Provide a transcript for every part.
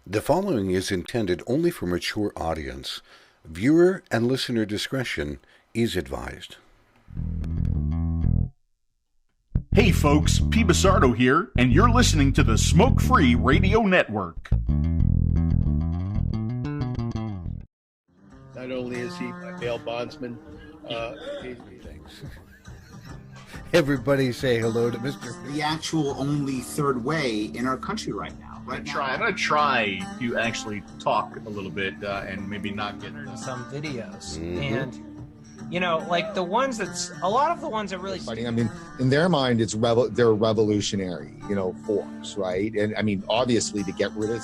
The following is intended only for mature audience. Viewer and listener discretion is advised. Hey folks, P. Basardo here, and you're listening to the Smoke Free Radio Network. Not only is he my bail bondsman, Thanks. Everybody say hello to Mr. The actual only third way in our country right now. I'm going to try to actually talk a little bit and maybe not get some videos. And you know, like the ones a lot of the ones that really fighting. I mean, in their mind, they're a revolutionary, force, right? And I mean, obviously, to get rid of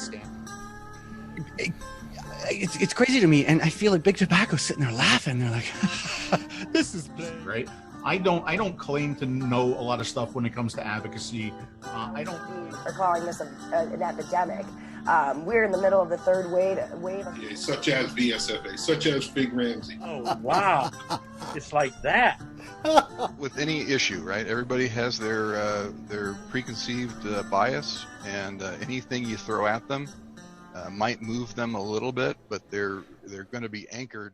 it's crazy to me, and I feel like Big Tobacco's sitting there laughing. They're like, "This is right." I don't claim to know a lot of stuff when it comes to advocacy. I don't. Are calling this an epidemic. We're in the middle of the third wave. Such as VSFA, such as Big Ramsey. oh wow, it's like that. With any issue, right? Everybody has their preconceived bias, and anything you throw at them might move them a little bit, but they're going to be anchored.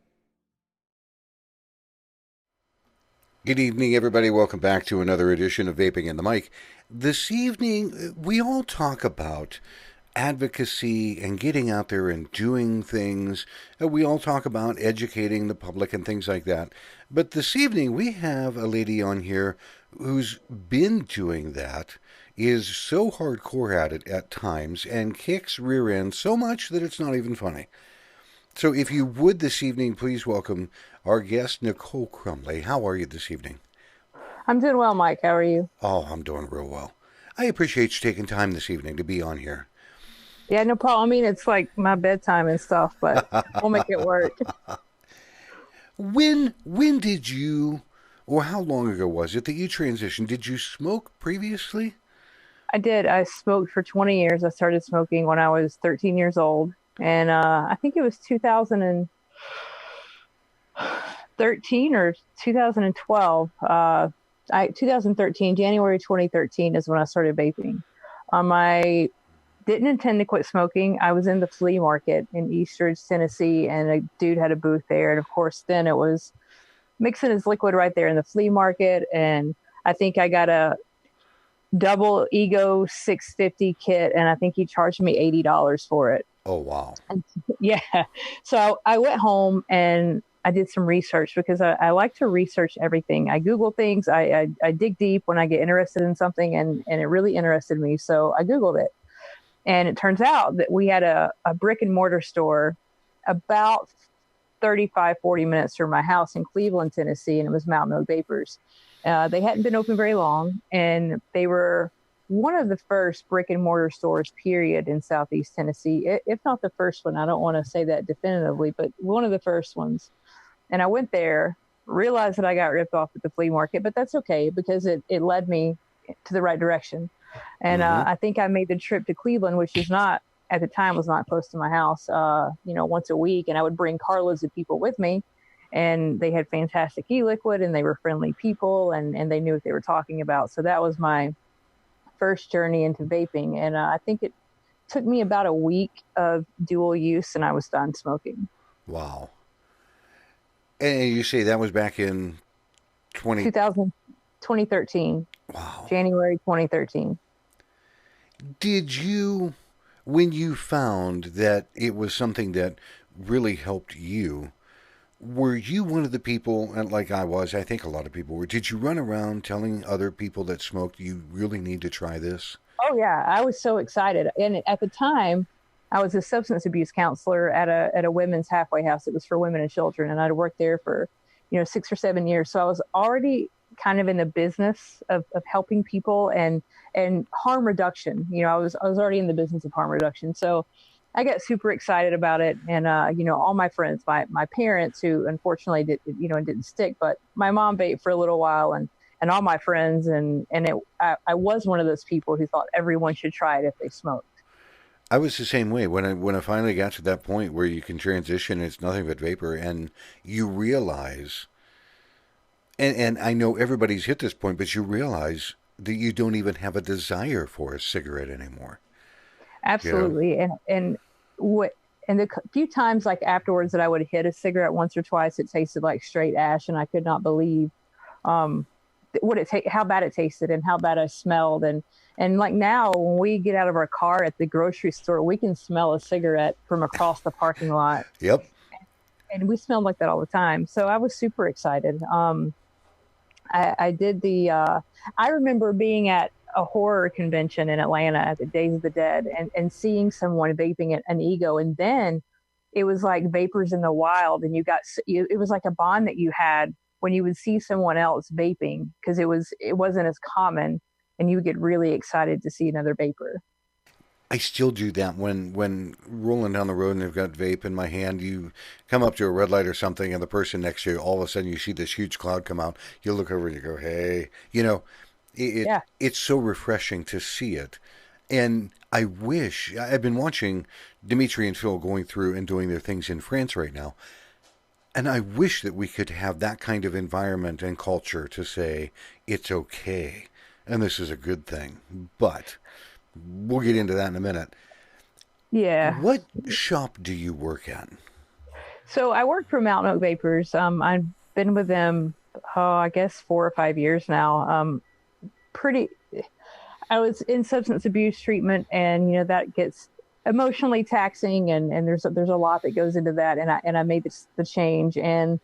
Good evening, everybody. Welcome back to another edition of Vaping in the Mic. This evening, we all talk about advocacy and getting out there and doing things. We all talk about educating the public and things like that. But this evening, we have a lady on here who's been doing that, is so hardcore at it at times, and kicks rear end so much that it's not even funny. So if you would this evening, please welcome our guest, Nicole Crumley. How are you this evening? I'm doing well, Mike. How are you? Oh, I'm doing real well. I appreciate you taking time this evening to be on here. Yeah, no problem. I mean, it's like my bedtime and stuff, but we'll make it work. When did you, or how long ago was it that you transitioned? Did you smoke previously? I did. I smoked for 20 years. I started smoking when I was 13 years old. And I think it was 2013 or 2012. 2013, January 2013 is when I started vaping. I didn't intend to quit smoking. I was in the flea market in Eastridge, Tennessee, and a dude had a booth there. And of course, then it was mixing his liquid right there in the flea market. And I think I got a double Ego 650 kit, and I think he charged me $80 for it. Oh, wow. Yeah. So I went home and I did some research because I like to research everything. I Google things. I dig deep when I get interested in something, and it really interested me. So I Googled it. And it turns out that we had a brick and mortar store about 35, 40 minutes from my house in Cleveland, Tennessee, and it was Mountain Oak Vapors. They hadn't been open very long, and they were one of the first brick and mortar stores, period, in Southeast Tennessee, if not the first one. I don't want to say that definitively, but one of the first ones. And I went there, realized that I got ripped off at the flea market, but that's okay because it led me to the right direction. And I think I made the trip to Cleveland, which is not, at the time, was not close to my house, once a week. And I would bring carloads of people with me. And they had fantastic e-liquid, and they were friendly people, and they knew what they were talking about. So that was my first journey into vaping. And I think it took me about a week of dual use, and I was done smoking. Wow. And you say that was back in 2013. Wow. January 2013. Did you, when you found that it was something that really helped you, were you one of the people, and like I was, I think a lot of people were, did you run around telling other people that smoked, you really need to try this? Oh, yeah. I was so excited. And at the time, I was a substance abuse counselor at a women's halfway house. It was for women and children. And I'd worked there for, 6 or 7 years. So I was already kind of in the business of helping people and harm reduction. I was already in the business of harm reduction. So I got super excited about it. And, all my friends, my parents, who unfortunately didn't stick, but my mom vaped for a little while, and all my friends. I was one of those people who thought everyone should try it if they smoked. I was the same way. When I finally got to that point where you can transition, it's nothing but vapor, and you realize, and I know everybody's hit this point, but you realize that you don't even have a desire for a cigarette anymore. Absolutely. And what, and the few times like afterwards that I would hit a cigarette once or twice, it tasted like straight ash, and I could not believe how bad it tasted and how bad I smelled. And like now, when we get out of our car at the grocery store, we can smell a cigarette from across the parking lot. Yep. And we smelled like that all the time. So I was super excited. I did I remember being at a horror convention in Atlanta at the Days of the Dead and seeing someone vaping an ego. And then it was like vapors in the wild. And it was like a bond that you had when you would see someone else vaping, because it wasn't as common, and you would get really excited to see another vapor. I still do that when rolling down the road and I've got vape in my hand. You come up to a red light or something, and the person next to you, all of a sudden you see this huge cloud come out. You look over and you go, "Hey," it's so refreshing to see it. And I wish I've been watching Dimitri and Phil going through and doing their things in France right now. And I wish that we could have that kind of environment and culture to say it's okay and this is a good thing. But we'll get into that in a minute. Yeah. What shop do you work at? So I work for Mountain Oak Vapors. I've been with them, I guess 4 or 5 years now. I was in substance abuse treatment, and that gets emotionally taxing, and there's a lot that goes into that. And I made the change, and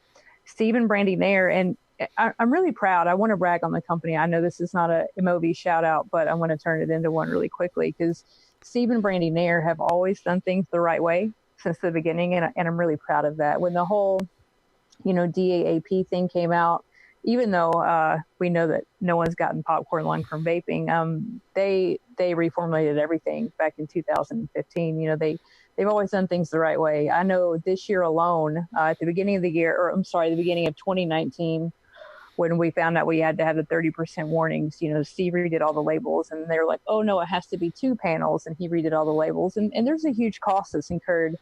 Steve and Brandy Nair, and I'm really proud. I want to brag on the company. I know this is not a MOV shout out, but I want to turn it into one really quickly, because Steve and Brandy Nair have always done things the right way since the beginning. And I'm really proud of that. When the whole, DAAP thing came out, even though we know that no one's gotten popcorn lung from vaping, they reformulated everything back in 2015. They've always done things the right way. I know this year alone, at the beginning of the year, the beginning of 2019, when we found out we had to have the 30% warnings, Steve redid all the labels, and they're like, "Oh no, it has to be 2 panels," and he redid all the labels. And there's a huge cost that's incurred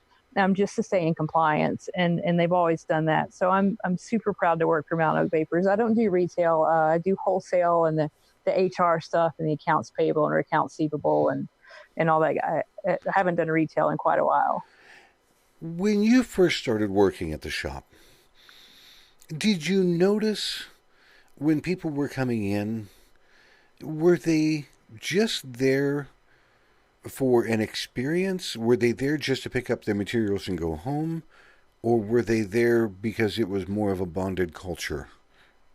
just to stay in compliance, and they've always done that. So I'm super proud to work for Mountain Oak Vapors. I don't do retail. I do wholesale and the HR stuff and the accounts payable and accounts receivable and all that. I haven't done retail in quite a while. When you first started working at the shop, did you notice when people were coming in, were they just there for an experience? Were they there just to pick up their materials and go home? Or were they there because it was more of a bonded culture?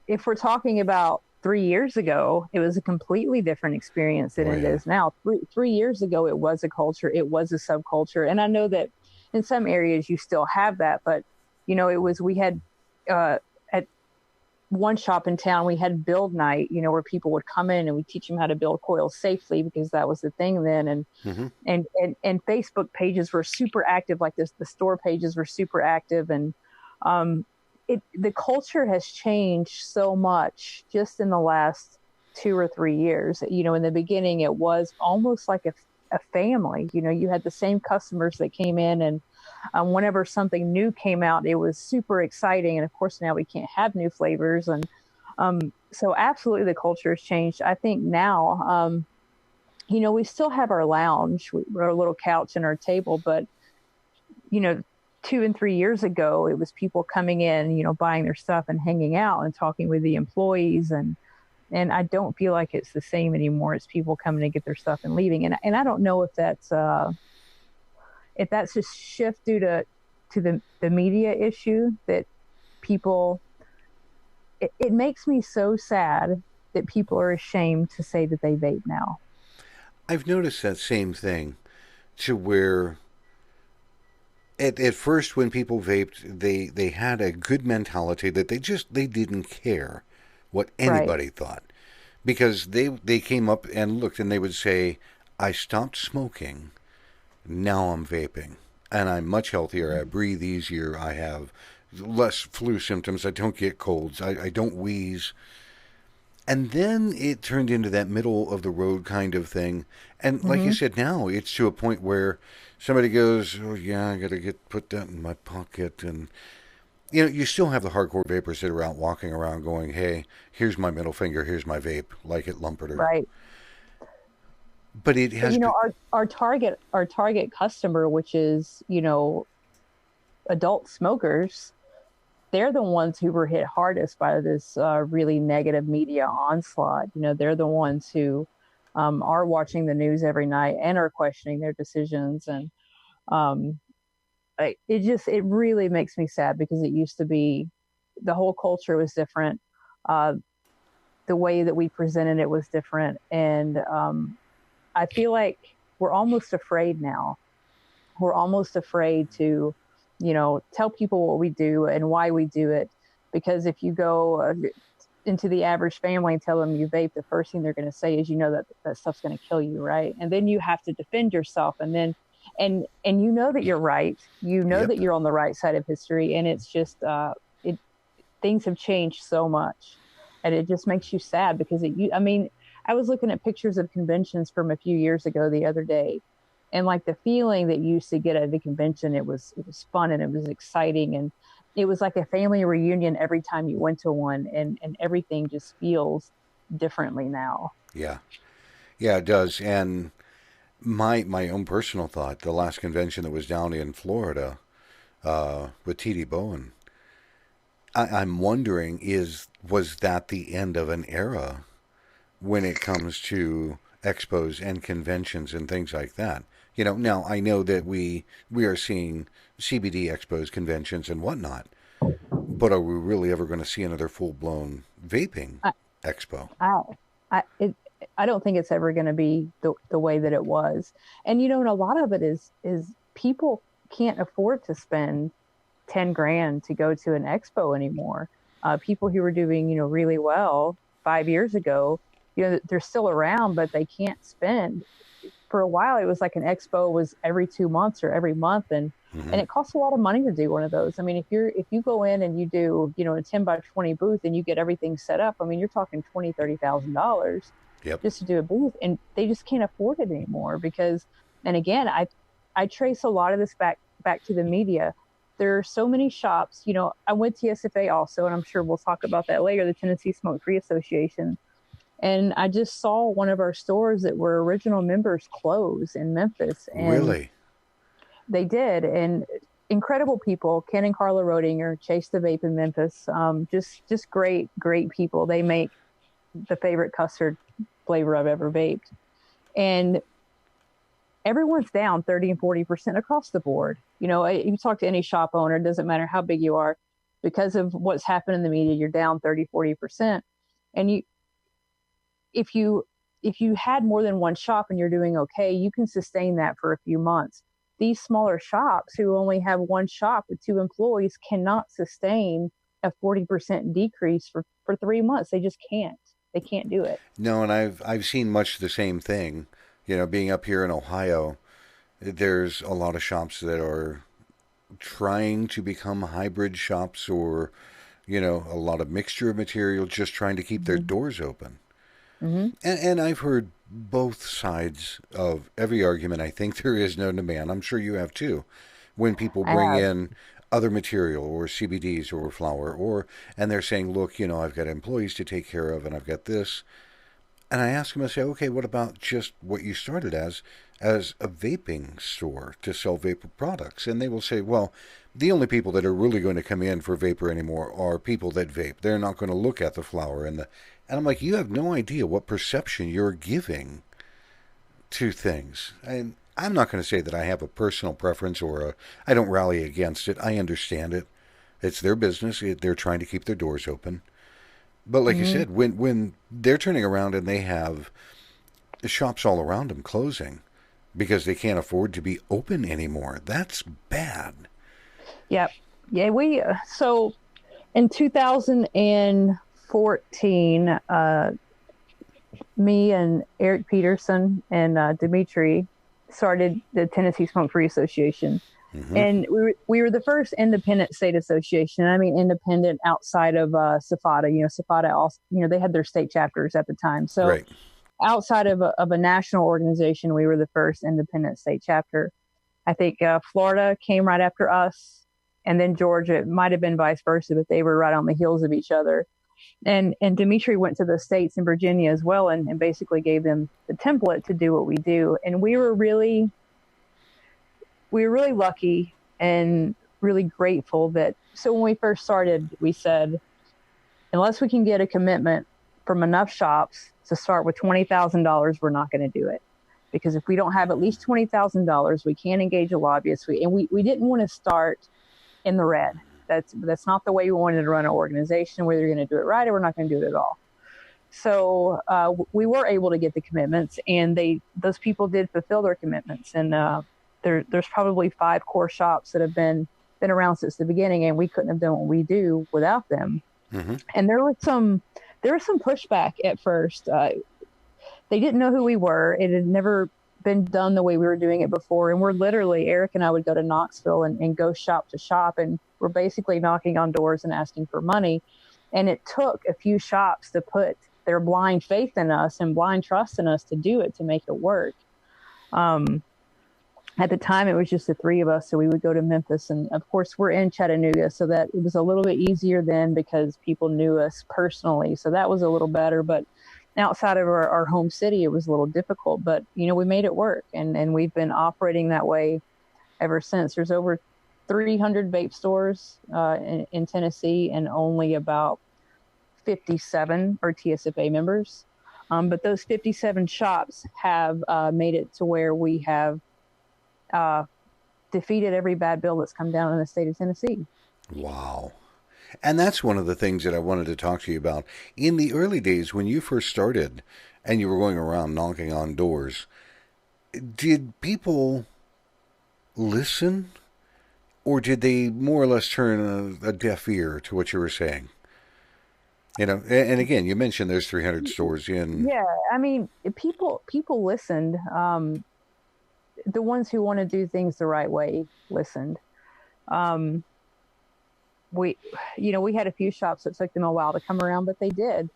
If we're talking about 3 years ago, it was a completely different experience than it is now. 3 years ago, it was a culture. It was a subculture. And I know that in some areas you still have that, but we had, at one shop in town, we had build night, where people would come in and we teach them how to build coils safely, because that was the thing then. And Facebook pages were super active like this. The store pages were super active, and the culture has changed so much just in the last 2 or 3 years. In the beginning, it was almost like a family. You had the same customers that came in, and whenever something new came out, it was super exciting. And of course, now we can't have new flavors. And so absolutely the culture has changed. I think now, we still have our lounge, our little couch and our table, but, 2 and 3 years ago, it was people coming in, buying their stuff and hanging out and talking with the employees. And I don't feel like it's the same anymore. It's people coming to get their stuff and leaving. And I don't know if that's a shift due to the media issue that people, it makes me so sad that people are ashamed to say that they vape now. I've noticed that same thing, to where at first when people vaped, they had a good mentality that they didn't care what anybody thought, because they came up and looked and they would say, "I stopped smoking, now I'm vaping, and I'm much healthier. I breathe easier. I have less flu symptoms. I don't get colds. I don't wheeze." And then it turned into that middle of the road kind of thing. And like you said, now it's to a point where somebody goes, "Oh yeah, I got to put that in my pocket." And you still have the hardcore vapors that are out walking around going, "Hey, here's my middle finger, here's my vape, like it, lump it." Right. But it has, our target customer, which is, adult smokers, they're the ones who were hit hardest by this really negative media onslaught. They're the ones who are watching the news every night and are questioning their decisions. And it really makes me sad, because it used to be, the whole culture was different. The way that we presented it was different. And I feel like we're almost afraid now. We're almost afraid to, tell people what we do and why we do it. Because if you go into the average family and tell them you vape, the first thing they're going to say is, that stuff's going to kill you, right? And then you have to defend yourself, and then and that you're right. That you're on the right side of history, and it's just things have changed so much, and it just makes you sad, because I was looking at pictures of conventions from a few years ago the other day, and like the feeling that you used to get at the convention, it was fun and it was exciting, and it was like a family reunion every time you went to one, and everything just feels differently now. Yeah, it does. And my own personal thought, the last convention that was down in Florida with T.D. Bowen, I'm wondering, was that the end of an era when it comes to expos and conventions and things like that? Now I know that we are seeing CBD expos, conventions, and whatnot, but are we really ever going to see another full-blown vaping expo? I don't think it's ever going to be the way that it was. And, and a lot of it is people can't afford to spend 10 grand to go to an expo anymore. People who were doing, really well 5 years ago, they're still around, but they can't spend. For a while, it was like an expo was every 2 months or every month. And it costs a lot of money to do one of those. I mean, if you go in and you do, a 10 by 20 booth and you get everything set up, I mean, you're talking $20,000, $30,000 just to do a booth, and they just can't afford it anymore because, and again, I trace a lot of this back to the media. There are so many shops, I went to TSFA also, and I'm sure we'll talk about that later, the Tennessee Smoke Free Association. And I just saw one of our stores that were original members close in Memphis. And really? They did. And incredible people, Ken and Carla Rodinger, Chase the Vape in Memphis. Just great people. They make the favorite custard flavor I've ever vaped. And everyone's down 30 and 40% across the board. You talk to any shop owner, it doesn't matter how big you are, because of what's happened in the media, you're down 30, 40%. And if you had more than one shop and you're doing okay, you can sustain that for a few months. These smaller shops who only have one shop with 2 employees cannot sustain a 40% decrease for 3 months. They just can't. They can't do it. No, and I've seen much the same thing. Being up here in Ohio, there's a lot of shops that are trying to become hybrid shops, or, a lot of mixture of material, just trying to keep their doors open. And I've heard both sides of every argument. I think there is no demand. I'm sure you have too. When people bring in other material or CBDs or flower, and they're saying, look, I've got employees to take care of and I've got this. And I ask them, I say, okay, what about just what you started as a vaping store to sell vapor products? And they will say, well, the only people that are really going to come in for vapor anymore are people that vape. They're not going to look at the flower and I'm like, you have no idea what perception you're giving to things. And I'm not going to say that I have a personal preference or I don't rally against it. I understand it. It's their business. They're trying to keep their doors open. But like you said, when they're turning around and they have shops all around them closing because they can't afford to be open anymore, that's bad. Yep. Yeah, so in 2014, me and Eric Peterson and Dimitri started the Tennessee Smoke Free Association. And we were the first independent state association. I mean, independent outside of SFATA. SFATA also, they had their state chapters at the time. So outside of a national organization, we were the first independent state chapter. I think Florida came right after us, and then Georgia. It might have been vice versa, but they were right on the heels of each other. And Dimitri went to the States and Virginia as well, and basically gave them the template to do what we do. And we were really lucky and really grateful that, so when we first started, we said, unless we can get a commitment from enough shops to start with $20,000, we're not going to do it. Because if we don't have at least $20,000, we can't engage a lobbyist. We didn't want to start in the red. That's not the way we wanted to run an organization. Whether you're going to do it right or we're not going to do it at all. So we were able to get the commitments, and those people did fulfill their commitments. And there's probably 5 core shops that have been around since the beginning, and we couldn't have done what we do without them. Mm-hmm. And there was some pushback at first. They didn't know who we were. It had never been done the way we were doing it before. And we're literally, Eric and I would go to Knoxville and go shop to shop, and we're basically knocking on doors and asking for money. And it took a few shops to put their blind faith in us and blind trust in us to do it, to make it work. At the time, it was just the 3 of us, so we would go to Memphis. And, of course, we're in Chattanooga, so that it was a little bit easier then because people knew us personally. So that was a little better. But outside of our home city, it was a little difficult. But, we made it work, and we've been operating that way ever since. There's over 300 vape stores in Tennessee, and only about 57 are TSFA members. But those 57 shops have made it to where we have defeated every bad bill that's come down in the state of Tennessee. Wow. And that's one of the things that I wanted to talk to you about. In the early days, when you first started and you were going around knocking on doors, did people listen, or did they more or less turn a deaf ear to what you were saying? And again, you mentioned there's 300 stores in. Yeah, I mean, people listened. The ones who want to do things the right way listened. We had a few shops that took them a while to come around, but they did.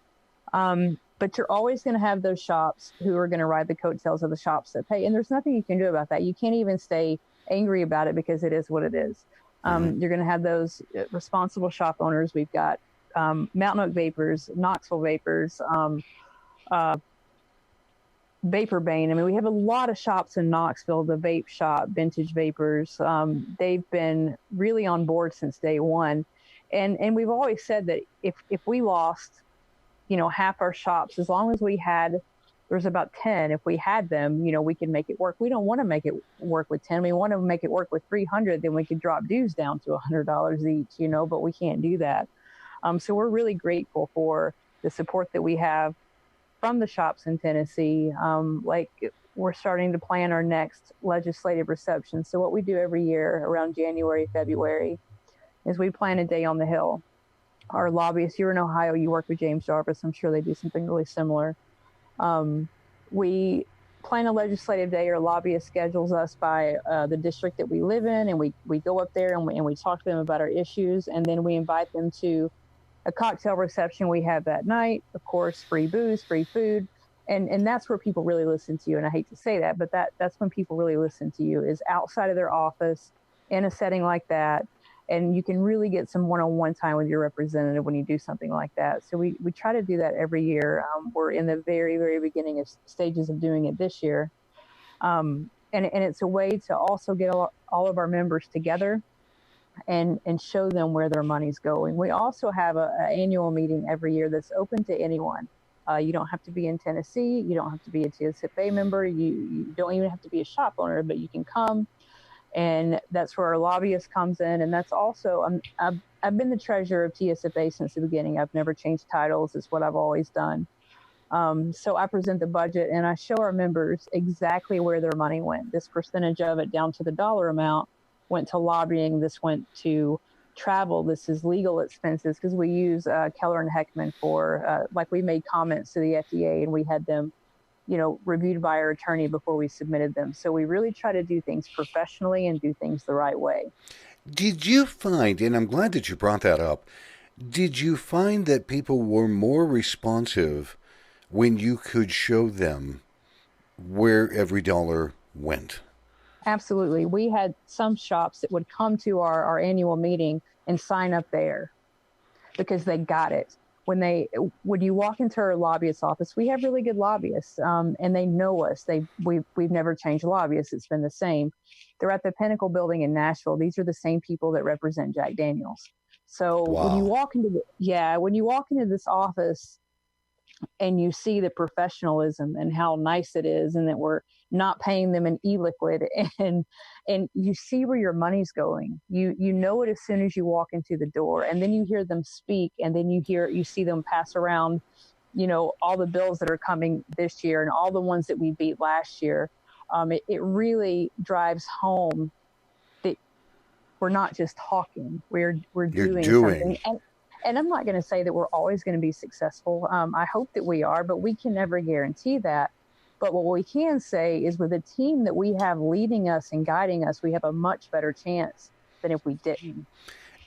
But you're always going to have those shops who are going to ride the coattails of the shops that pay. And there's nothing you can do about that. You can't even stay angry about it because it is what it is. You're going to have those responsible shop owners. We've got Mountain Oak Vapors, Knoxville Vapors, Vapor Bane. I mean, we have a lot of shops in Knoxville, the Vape Shop, Vintage Vapors. They've been really on board since day one. And we've always said that if we lost, half our shops, as long as there's about 10, if we had them, we can make it work. We don't want to make it work with 10. We want to make it work with 300. Then we could drop dues down to $100 each, but we can't do that. So we're really grateful for the support that we have from the shops in Tennessee. Like, we're starting to plan our next legislative reception. So what we do every year around January, February, is we plan a day on the Hill. Our lobbyists, you're in Ohio, you work with James Jarvis. I'm sure they do something really similar. We plan a legislative day. Our lobbyist schedules us by the district that we live in, and we go up there and we talk to them about our issues, and then we invite them to a cocktail reception we have that night. Of course, free booze, free food. And that's where people really listen to you. And I hate to say that, but that's when people really listen to you, is outside of their office in a setting like that. And you can really get some one-on-one time with your representative when you do something like that. So we try to do that every year. We're in the very, very beginning of stages of doing it this year. And it's a way to also get all of our members together and show them where their money's going. We also have an annual meeting every year that's open to anyone. You don't have to be in Tennessee. You don't have to be a TSFA member. You don't even have to be a shop owner, but you can come. And that's where our lobbyist comes in. And that's also, I've been the treasurer of TSFA since the beginning. I've never changed titles. It's what I've always done. So I present the budget and I show our members exactly where their money went. This percentage of it, down to the dollar amount, went to lobbying. This went to travel. This is legal expenses, because we use Keller and Heckman for, like, we made comments to the FDA and we had them, reviewed by our attorney before we submitted them. So we really try to do things professionally and do things the right way. Did you find, and I'm glad that you brought that up, did you find that people were more responsive when you could show them where every dollar went? Absolutely. We had some shops that would come to our annual meeting and sign up there because they got it. when you walk into our lobbyist office, we have really good lobbyists, and they know us. We've never changed lobbyists. It's been the same. They're at the Pinnacle building in Nashville. These are the same people that represent Jack Daniels. So when you walk into this office and you see the professionalism and how nice it is, and that we're not paying them in e-liquid, and you see where your money's going. You know it as soon as you walk into the door, and then you hear them speak, and then you see them pass around, all the bills that are coming this year and all the ones that we beat last year. It really drives home that we're not just talking, we're doing something. And I'm not going to say that we're always going to be successful. I hope that we are, but we can never guarantee that. But what we can say is, with the team that we have leading us and guiding us, we have a much better chance than if we didn't.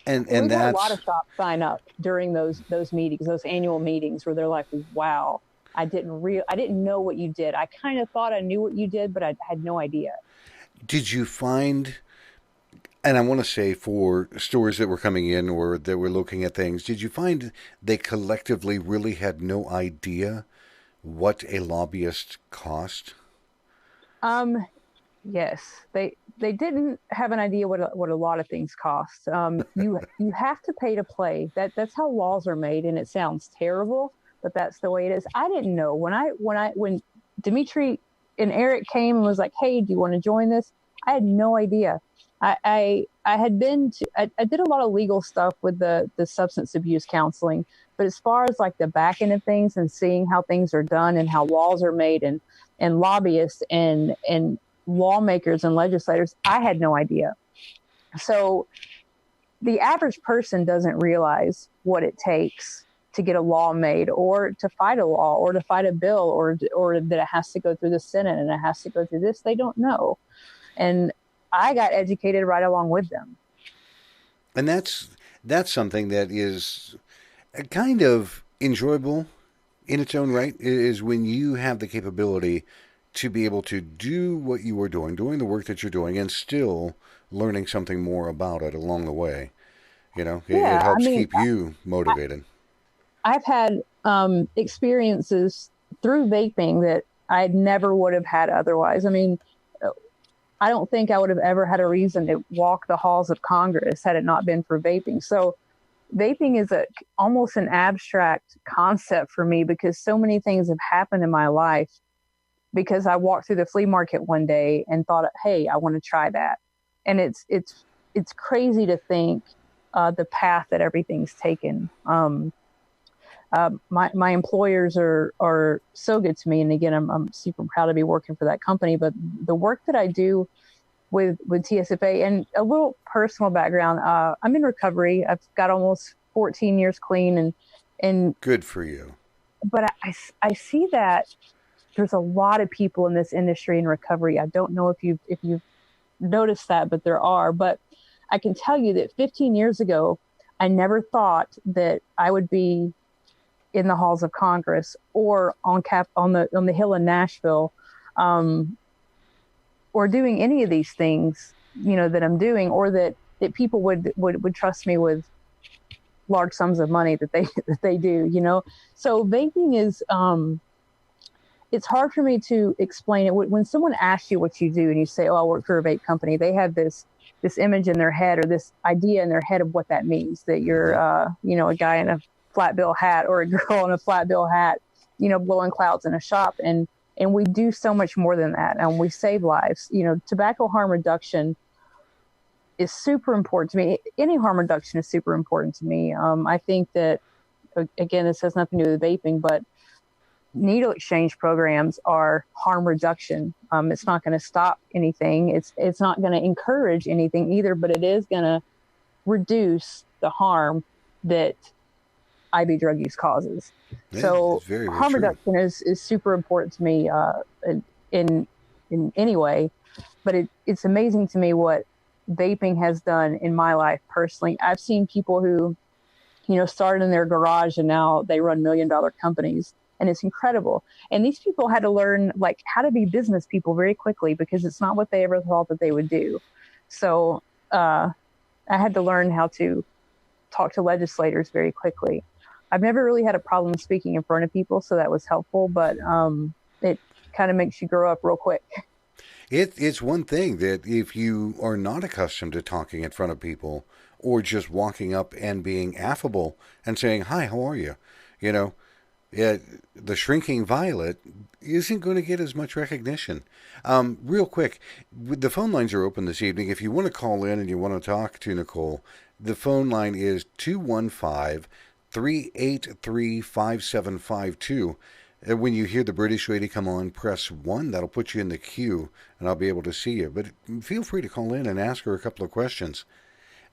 And we've that's had a lot of shops sign up during those meetings, those annual meetings, where they're like, "Wow, I didn't know what you did. I kind of thought I knew what you did, but I had no idea." Did you find? And I want to say, for stores that were coming in or that were looking at things, did you find they collectively really had no idea what a lobbyist cost? Yes, they didn't have an idea what a lot of things cost. You have to pay to play. That's how laws are made, and it sounds terrible, but that's the way it is. I didn't know when Dimitri and Eric came and was like, "Hey, do you want to join this?" I had no idea. I had been to, I did a lot of legal stuff with the substance abuse counseling, but as far as like the back end of things and seeing how things are done and how laws are made and lobbyists and lawmakers and legislators, I had no idea. So the average person doesn't realize what it takes to get a law made, or to fight a law, or to fight a bill, or that it has to go through the Senate and it has to go through this. They don't know. And I got educated right along with them. And that's something that is kind of enjoyable in its own right, is when you have the capability to be able to do what you are doing the work that you're doing, and still learning something more about it along the way. It helps keep you motivated. I've had experiences through vaping that I never would have had otherwise. I mean, I don't think I would have ever had a reason to walk the halls of Congress had it not been for vaping. So vaping is almost an abstract concept for me, because so many things have happened in my life because I walked through the flea market one day and thought, "Hey, I want to try that." And it's crazy to think the path that everything's taken. My employers are so good to me, and again, I'm super proud to be working for that company. But the work that I do with TSFA, and a little personal background, I'm in recovery. I've got almost 14 years clean, and good for you. But I see that there's a lot of people in this industry in recovery. I don't know if you've noticed that, but there are. But I can tell you that 15 years ago, I never thought that I would be in the halls of Congress, or on the Hill in Nashville, or doing any of these things, that I'm doing, or that people would trust me with large sums of money that they do. So vaping is, it's hard for me to explain it. When someone asks you what you do and you say, "Oh, I work for a vape company," they have this image in their head, or this idea in their head of what that means, that you're, a guy in a flat bill hat, or a girl in a flat bill hat, blowing clouds in a shop. And we do so much more than that. And we save lives. Tobacco harm reduction is super important to me. Any harm reduction is super important to me. I think that, again, this has nothing to do with vaping, but needle exchange programs are harm reduction. It's not going to stop anything. It's not going to encourage anything either, but it is going to reduce the harm that IV drug use causes. Yeah, so very, very harm reduction is super important to me in any way, but it's amazing to me what vaping has done in my life personally. I've seen people who, started in their garage and now they run $1 million companies, and it's incredible. And these people had to learn how to be business people very quickly, because it's not what they ever thought that they would do. So I had to learn how to talk to legislators very quickly. I've never really had a problem speaking in front of people, so that was helpful, but it kind of makes you grow up real quick. It's one thing that if you are not accustomed to talking in front of people or just walking up and being affable and saying, "Hi, how are you?" You know, the shrinking violet isn't going to get as much recognition. Real quick, the phone lines are open this evening. If you want to call in and you want to talk to Nicole, the phone line is 215-383-5752. And when you hear the British lady come on, press 1. That'll put you in the queue, and I'll be able to see you. But feel free to call in and ask her a couple of questions.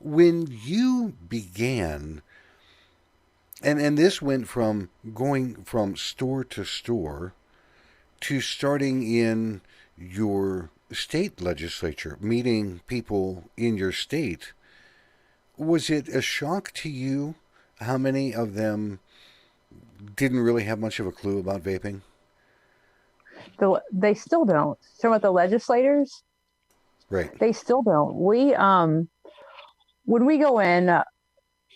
When you began, and this went from going from store to store to starting in your state legislature, meeting people in your state, was it a shock to you how many of them didn't really have much of a clue about vaping? They still don't. So with the legislators, right? They still don't. We when we go in,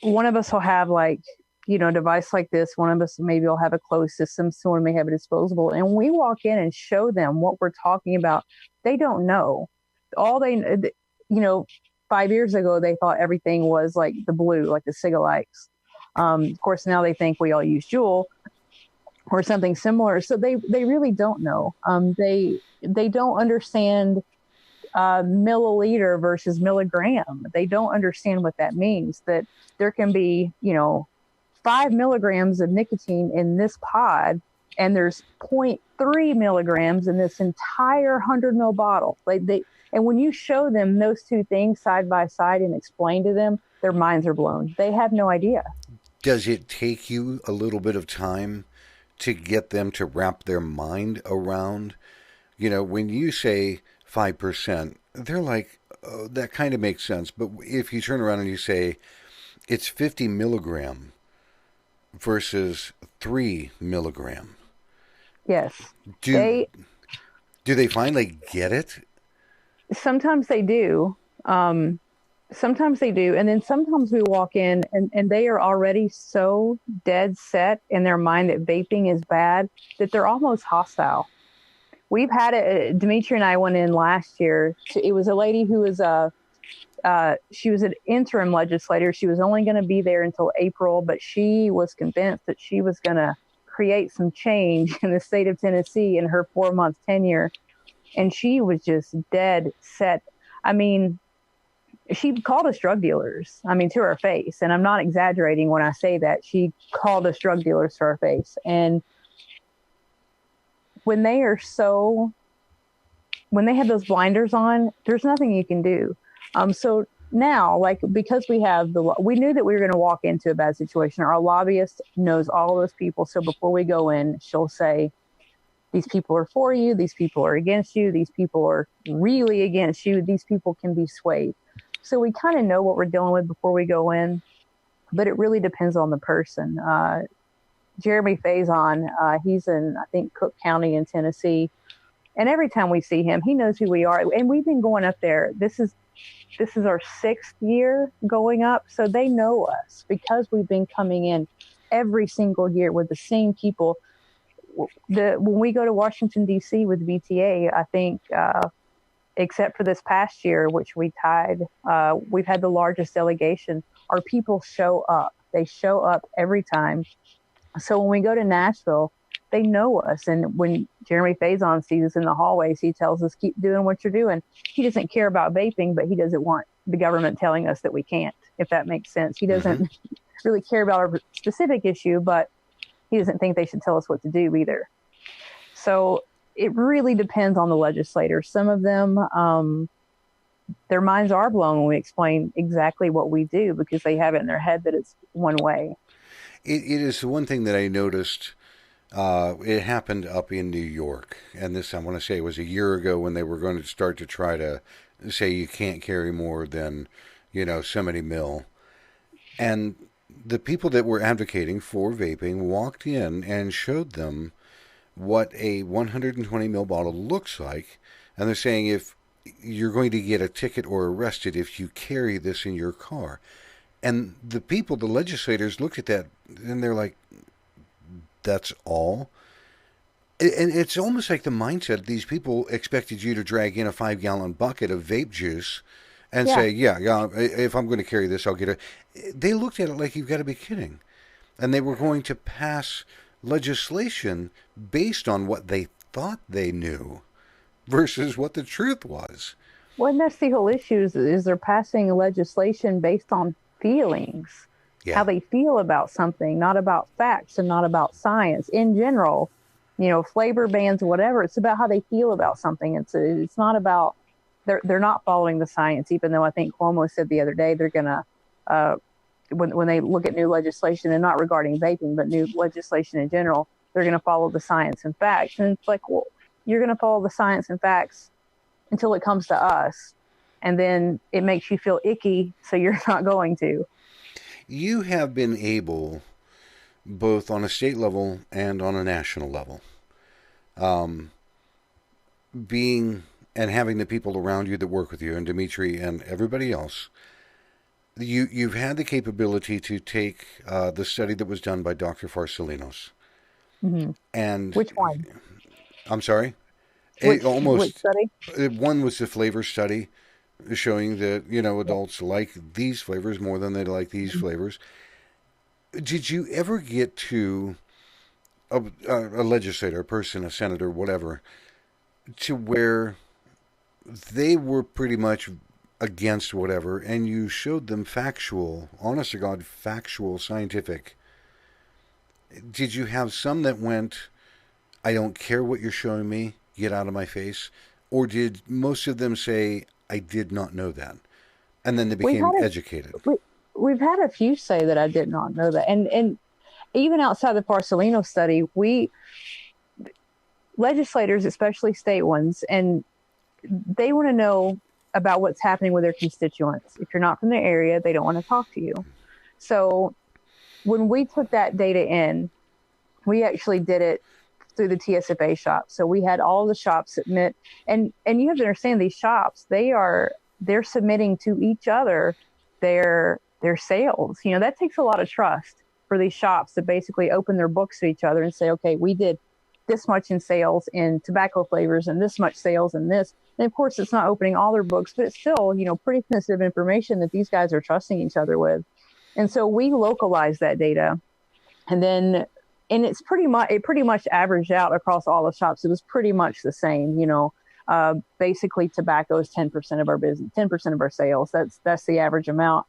one of us will have like, you know, a device like this. One of us maybe will have a closed system. Someone may have a disposable. And we walk in and show them what we're talking about. They don't know. All they, you know, 5 years ago, they thought everything was like the blue, like the Cigalikes. Of course, now they think we all use Juul or something similar. So they really don't know. They don't understand milliliter versus milligram. They don't understand what that means, that there can be, you know, 5 milligrams of nicotine in this pod, and there's 0.3 milligrams in this entire 100 ml bottle. And when you show them those two things side by side and explain to them, their minds are blown. They have no idea. Does it take you a little bit of time to get them to wrap their mind around, you know, when you say 5%, they're like, oh, that kind of makes sense. But if you turn around and you say it's 50 milligram versus 3 milligram. Yes. Do they finally get it? Sometimes they do. Sometimes they do. And then sometimes we walk in and they are already so dead set in their mind that vaping is bad that they're almost hostile. We've had it. Dimitri and I went in last year. It was a lady who was she was an interim legislator. She was only going to be there until April, but she was convinced that she was going to create some change in the state of Tennessee in her 4-month tenure. And she was just dead set. I mean, she called us drug dealers, I mean, to our face. And I'm not exaggerating when I say that. She called us drug dealers to our face. And when they have those blinders on, there's nothing you can do. So now, like, because we knew that we were going to walk into a bad situation. Our lobbyist knows all those people. So before we go in, she'll say, these people are for you. These people are against you. These people are really against you. These people can be swayed. So we kind of know what we're dealing with before we go in, but it really depends on the person. Jeremy Faison, he's in, I think, Cook County in Tennessee. And every time we see him, he knows who we are. And we've been going up there. This is our 6th year going up. So they know us because we've been coming in every single year with the same people. When we go to Washington, D.C. with VTA, I think, except for this past year, which we tied, we've had the largest delegation. Our people show up. They show up every time. So when we go to Nashville, they know us. And when Jeremy Faison sees us in the hallways, he tells us, keep doing what you're doing. He doesn't care about vaping, but he doesn't want the government telling us that we can't, if that makes sense. He doesn't really care about our specific issue, but he doesn't think they should tell us what to do either. So it really depends on the legislators. Some of them, their minds are blown when we explain exactly what we do because they have it in their head that it's one way. It is the one thing that I noticed. It happened up in New York, and this I want to say was a year ago when they were going to start to try to say you can't carry more than, you know, so many mil. And the people that were advocating for vaping walked in and showed them what a 120 ml bottle looks like, and they're saying if you're going to get a ticket or arrested if you carry this in your car. And the people, the legislators, looked at that and they're like, that's all? And it's almost like the mindset these people expected you to drag in a 5-gallon bucket of vape juice and say, yeah, if I'm going to carry this, I'll get it. They looked at it like, you've got to be kidding. And they were going to pass legislation based on what they thought they knew versus what the truth was. Well, and that's the whole issue is they're passing legislation based on feelings, how they feel about something, not about facts and not about science in general. You know, flavor bans, whatever. It's about how they feel about something. It's not about they're not following the science. Even though I think Cuomo said the other day they're gonna when they look at new legislation, and not regarding vaping but new legislation in general, they're gonna follow the science and facts. And it's like, well, you're gonna follow the science and facts until it comes to us, and then it makes you feel icky, so you're not going to. You have been able, both on a state level and on a national level, being and having the people around you that work with you, and Dimitri and everybody else, you've had the capability to take the study that was done by Dr. Farsalinos. Mm-hmm. And which one? I'm sorry? Which study? One was the flavor study, showing that, adults like these flavors more than they like these flavors. Did you ever get to a legislator, a person, a senator, whatever, to where they were pretty much against whatever, and you showed them factual, honest to God, factual, scientific? Did you have some that went, I don't care what you're showing me, get out of my face? Or did most of them say, I did not know that? And then they became educated. We've had a few say that I did not know that. And even outside the Farsalinos study, legislators, especially state ones, and they want to know about what's happening with their constituents. If you're not from the area, they don't want to talk to you. So when we took that data in, we actually did it through the TSFA shop. So we had all the shops submit, and you have to understand, these shops, they're submitting to each other their sales. That takes a lot of trust for these shops to basically open their books to each other and say, okay, we did this much in sales in tobacco flavors and this much sales in this. And of course, it's not opening all their books, but it's still, pretty sensitive information that these guys are trusting each other with. And so we localized that data, and it pretty much averaged out across all the shops. It was pretty much the same, basically tobacco is 10% of our business, 10% of our sales. That's the average amount.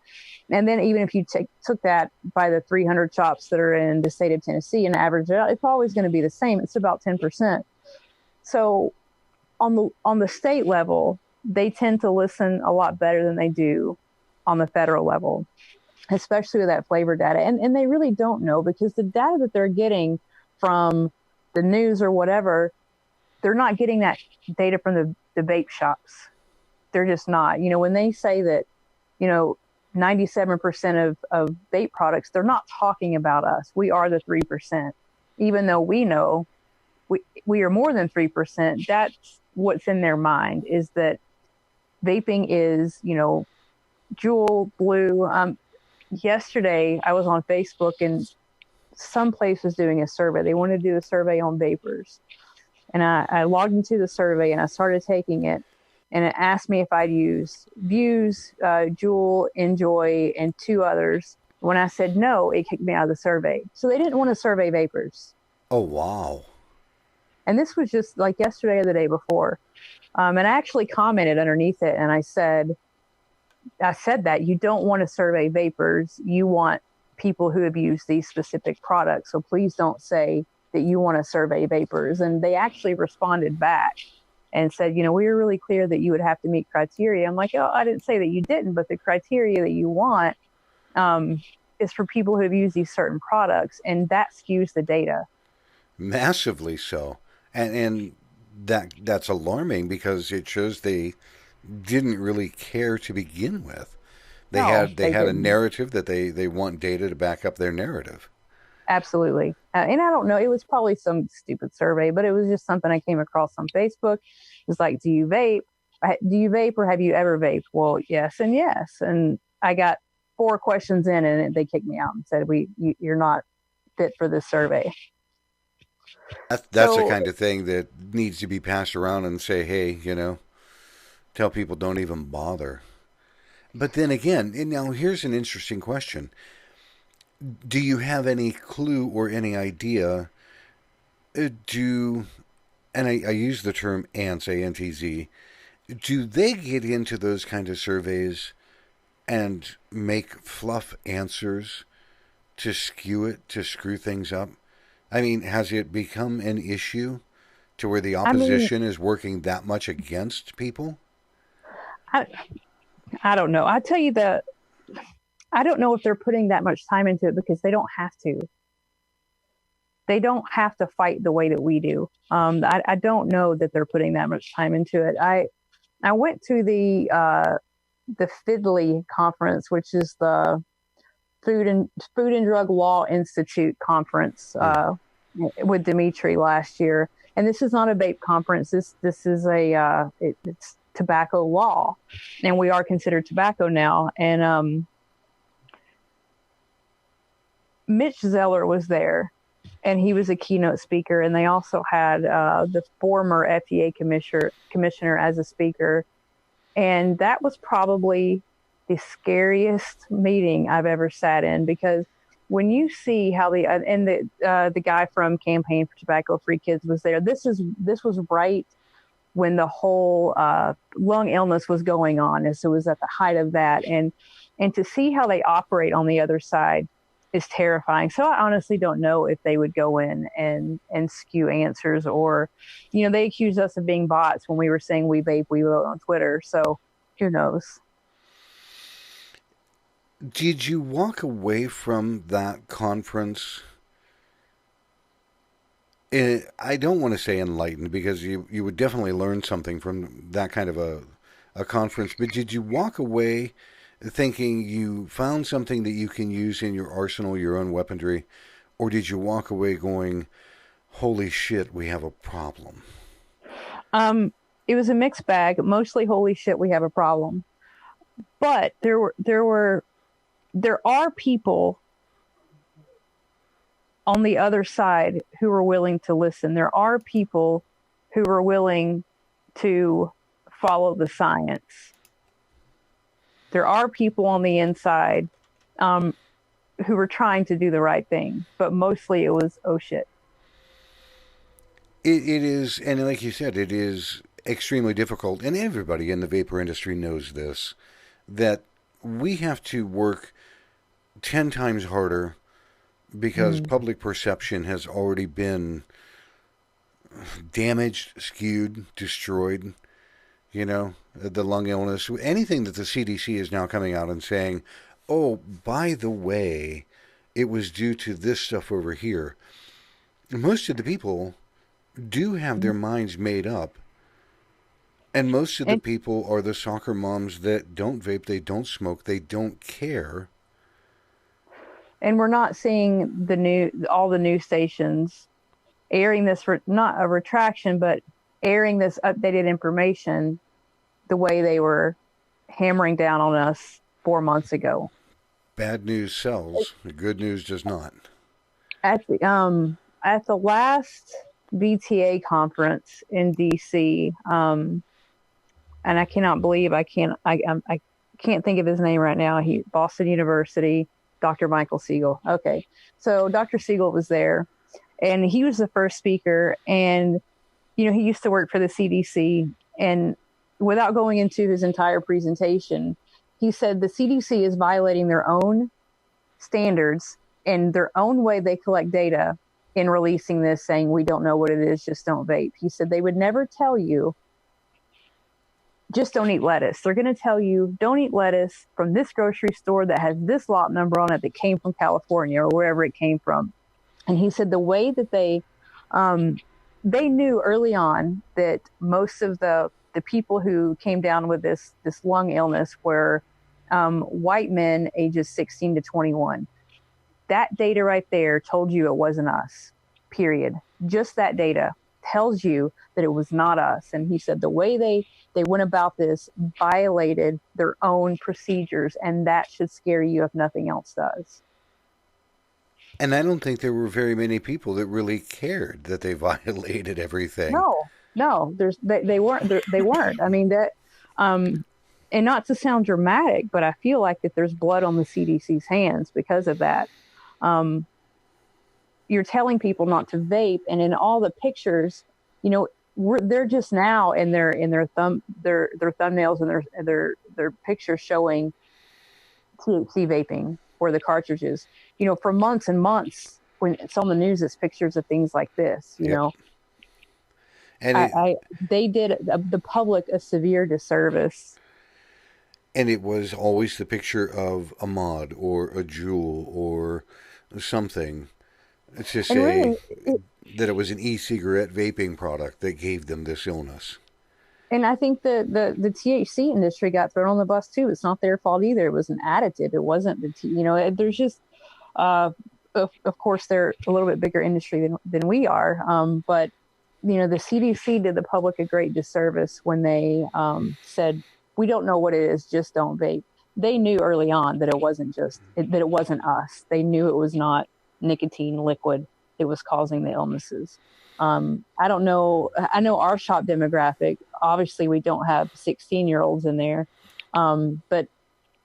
And then even if you took that by the 300 shops that are in the state of Tennessee and average it out, it's always going to be the same. It's about 10%. So on the state level, they tend to listen a lot better than they do on the federal level, especially with that flavor data. And they really don't know, because the data that they're getting from the news or whatever, they're not getting that data from the vape shops. They're just not. When they say that, 97% of vape products, they're not talking about us. We are the 3%. Even though we know we are more than 3%, that's what's in their mind, is that vaping is, Juul, blue. Yesterday, I was on Facebook, and some place was doing a survey. They wanted to do a survey on vapors. And I logged into the survey, and I started taking it. And it asked me if I'd use Views, Juul, Enjoy, and 2 others. When I said no, it kicked me out of the survey. So they didn't want to survey vapors. Oh, wow. And this was just like yesterday or the day before. And I actually commented underneath it, and I said that you don't want to survey vapors. You want people who have used these specific products. So please don't say that you want to survey vapors. And they actually responded back and said, we were really clear that you would have to meet criteria. I'm like, oh, I didn't say that you didn't, but the criteria that you want is for people who have used these certain products, and that skews the data. Massively so. And that's alarming, because it shows they didn't really care to begin with. They had a narrative that they want data to back up their narrative. Absolutely. And I don't know, it was probably some stupid survey, but it was just something I came across on Facebook. It's like, do you vape? Do you vape, or have you ever vaped? Well, yes and yes. And I got 4 questions in, and they kicked me out and said, you're not fit for this survey. That's the kind of thing that needs to be passed around and say, hey, tell people don't even bother. But then again, now here's an interesting question. Do you have any clue or any idea, and I use the term ants, A-N-T-Z, do they get into those kind of surveys and make fluff answers to skew it, to screw things up? I mean, has it become an issue to where the opposition is working that much against people? I don't know. I tell you that I don't know if they're putting that much time into it because they don't have to. They don't have to fight the way that we do. I don't know that they're putting that much time into it. I went to the FIDLI conference, which is the Food and Drug Law Institute conference with Dimitri last year. And this is not a vape conference. This is it's tobacco law, and we are considered tobacco now. And Mitch Zeller was there, and he was a keynote speaker. And they also had the former FDA commissioner as a speaker. And that was probably the scariest meeting I've ever sat in, because when you see how the guy from Campaign for Tobacco Free Kids was there. This was right when the whole lung illness was going on, and so it was at the height of that. And to see how they operate on the other side is terrifying. So I honestly don't know if they would go in and skew answers, or, they accused us of being bots when we were saying we vape, we vote on Twitter. So who knows? Did you walk away from that conference? I don't want to say enlightened, because you would definitely learn something from that kind of a conference. But did you walk away thinking you found something that you can use in your arsenal, your own weaponry? Or did you walk away going, holy shit, we have a problem? It was a mixed bag. Mostly, holy shit, we have a problem. But there are people on the other side who are willing to listen. There are people who are willing to follow the science. There are people on the inside who are trying to do the right thing, but mostly it was, oh shit. It is, and like you said, it is extremely difficult, and everybody in the vapor industry knows this, that we have to work 10 times harder because public perception has already been damaged, skewed, destroyed. The lung illness, anything that the CDC is now coming out and saying, oh, by the way, it was due to this stuff over here. Most of the people do have their minds made up. And most of the people are the soccer moms that don't vape, they don't smoke, they don't care. And we're not seeing all the news stations airing this, for not a retraction, but airing this updated information the way they were hammering down on us 4 months ago. Bad news sells. Good news does not. At the last VTA conference in DC, and I cannot believe I can't think of his name right now. Boston University, Dr. Michael Siegel. Okay, so Dr. Siegel was there, and he was the first speaker, and he used to work for the CDC. And without going into his entire presentation, he said the CDC is violating their own standards and their own way they collect data in releasing this, saying we don't know what it is, just don't vape. He said they would never tell you, just don't eat lettuce. They're going to tell you, don't eat lettuce from this grocery store that has this lot number on it that came from California or wherever it came from. And he said the way that they knew early on that most of the people who came down with this lung illness were white men ages 16 to 21. That data right there told you it wasn't us, period. Just that data. tells you that it was not us. And he said the way they went about this violated their own procedures, and that should scare you if nothing else does. And I don't think there were very many people that really cared that they violated everything. No, they weren't. I mean that, and not to sound dramatic, but I feel like that there's blood on the CDC's hands because of that. You're telling people not to vape, and in all the pictures, you know, they're just now in their thumbnails and their pictures showing THC vaping or the cartridges. You know, for months and months, when it's on the news, it's pictures of things like this. You know, and they did the public a severe disservice. And it was always the picture of a mod or a jewel or something to say that it was an e-cigarette vaping product that gave them this illness. And I think the THC industry got thrown on the bus too. It's not their fault either. It was an additive. It wasn't there's just, of course, they're a little bit bigger industry than we are. But, you know, the CDC did the public a great disservice when they said, we don't know what it is, just don't vape. They knew early on that it wasn't that it wasn't us. They knew it was not nicotine liquid that was causing the illnesses. I don't know. I know our shop demographic, obviously we don't have 16-year-olds in there. But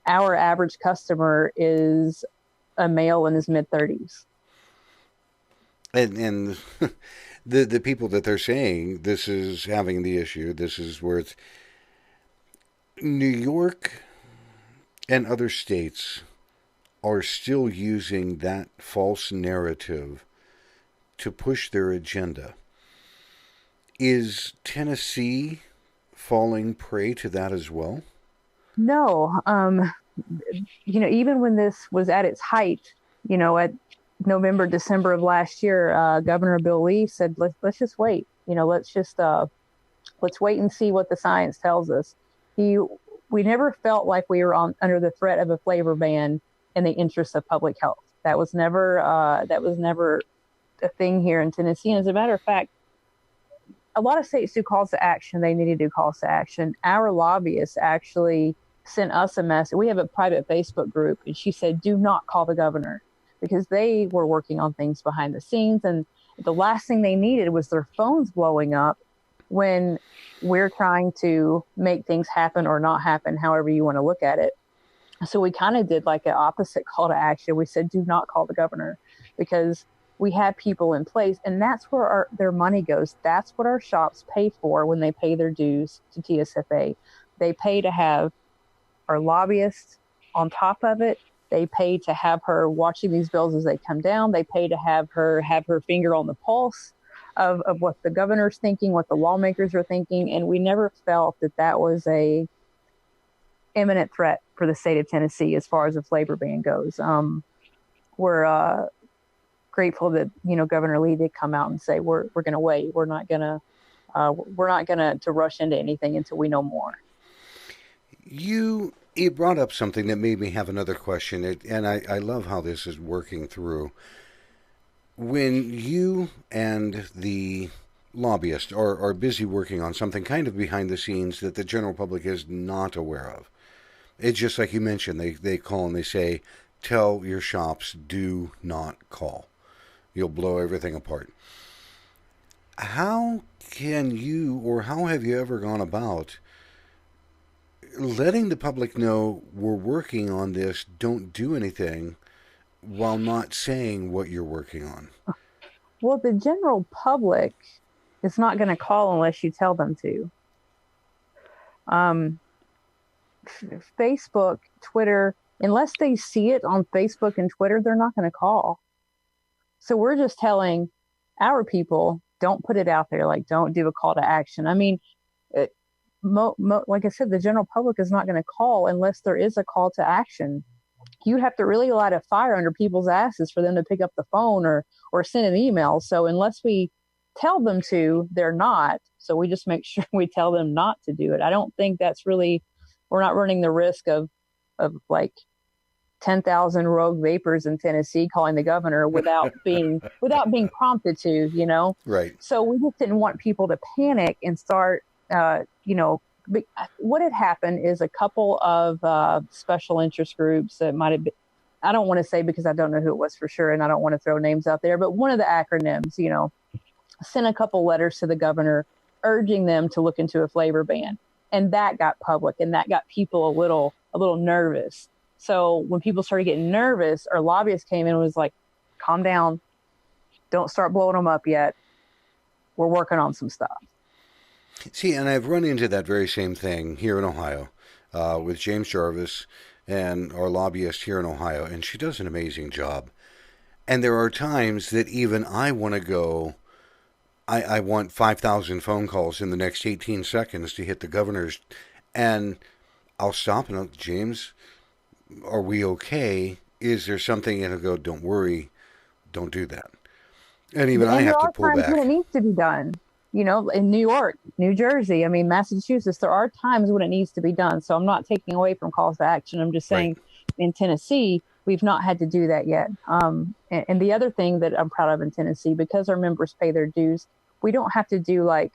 our average customer is a male in his mid-30s. And the people that they're saying this is having the issue, this is where it's New York and other states are still using that false narrative to push their agenda. Is Tennessee falling prey to that as well? No. You know, even when this was at its height, you know, at November, December of last year, Governor Bill Lee said, let's just wait. You know, let's wait and see what the science tells us. We never felt like we were under the threat of a flavor ban in the interest of public health. That was never a thing here in Tennessee. And as a matter of fact, a lot of states do calls to action. They need to do calls to action. Our lobbyists actually sent us a message. We have a private Facebook group, and she said, do not call the governor, because they were working on things behind the scenes. And the last thing they needed was their phones blowing up when we're trying to make things happen or not happen, however you want to look at it. So we kind of did like an opposite call to action. We said, do not call the governor, because we have people in place, and that's where their money goes. That's what our shops pay for when they pay their dues to TSFA. They pay to have our lobbyists on top of it. They pay to have her watching these bills as they come down. They pay to have her finger on the pulse of what the governor's thinking, what the lawmakers are thinking. And we never felt that was a imminent threat for the state of Tennessee as far as the flavor ban goes. We're grateful that, you know, Governor Lee did come out and say, we're going to wait. We're not going to rush into anything until we know more. You brought up something that made me have another question, and I love how this is working through. When you and the lobbyist are busy working on something kind of behind the scenes that the general public is not aware of, it's just like you mentioned, they call and they say, tell your shops, do not call. You'll blow everything apart. How can you, or how have you ever gone about letting the public know we're working on this, don't do anything, while not saying what you're working on? Well, the general public is not going to call unless you tell them to. Facebook, Twitter, unless they see it on Facebook and Twitter, they're not going to call. So we're just telling our people, don't put it out there. Like, don't do a call to action. I mean, like I said, the general public is not going to call unless there is a call to action. You have to really light a fire under people's asses for them to pick up the phone or send an email. So unless we tell them to, they're not. So we just make sure we tell them not to do it. I don't think that's really, we're not running the risk of like 10,000 rogue vapors in Tennessee calling the governor without being prompted to, you know? Right. So we just didn't want people to panic and start, you know, what had happened is a couple of special interest groups that might have been, I don't want to say because I don't know who it was for sure, and I don't want to throw names out there, but one of the acronyms, you know, sent a couple letters to the governor urging them to look into a flavor ban. And that got public, and that got people a little nervous. So when people started getting nervous, our lobbyist came in and was like, calm down. Don't start blowing them up yet. We're working on some stuff. See, and I've run into that very same thing here in Ohio with James Jarvis and our lobbyist here in Ohio, and she does an amazing job. And there are times that even I want to go, I want 5,000 phone calls in the next 18 seconds to hit the governor's, and I'll stop and I'll, James, are we okay? Is there something? And I'll go, don't worry, don't do that. And even I have to pull back. When it needs to be done, you know, in New York, New Jersey, I mean, Massachusetts, there are times when it needs to be done. So I'm not taking away from calls to action. I'm just saying in Tennessee, we've not had to do that yet. And the other thing that I'm proud of in Tennessee, because our members pay their dues, we don't have to do like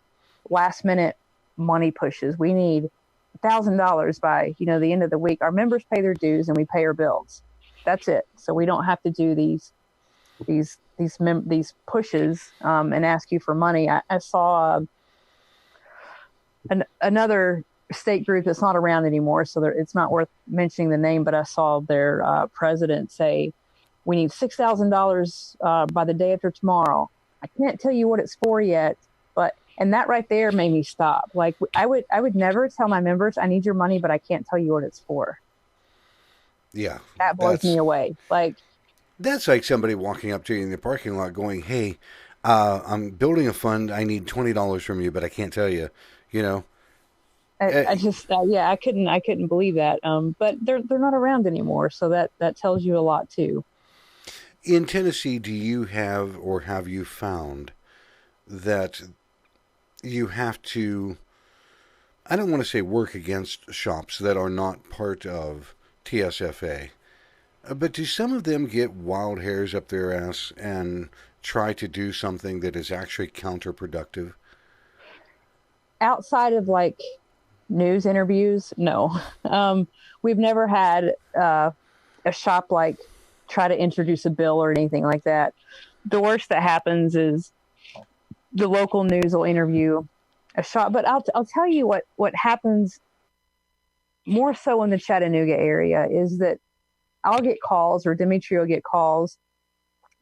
last minute money pushes. We need $1,000 by, you know, the end of the week. Our members pay their dues and we pay our bills. That's it. So we don't have to do these pushes and ask you for money. I saw another state group that's not around anymore, so it's not worth mentioning the name, but I saw their president say, we need $6,000 by the day after tomorrow. I can't tell you what it's for yet, and that right there made me stop. Like I would never tell my members, I need your money, but I can't tell you what it's for. Yeah. That blows me away. Like, that's like somebody walking up to you in the parking lot going, hey, I'm building a fund. I need $20 from you, but I can't tell you, you know. I just, I couldn't believe that. But they're not around anymore. So that tells you a lot too. In Tennessee, do you have, or have you found that you have to, I don't want to say work against shops that are not part of TSFA, but do some of them get wild hairs up their ass and try to do something that is actually counterproductive? Outside of like news interviews, no. We've never had a shop like try to introduce a bill or anything like that. The worst that happens is the local news will interview a shop. But I'll tell you what happens more so in the Chattanooga area is that I'll get calls, or Dimitri will get calls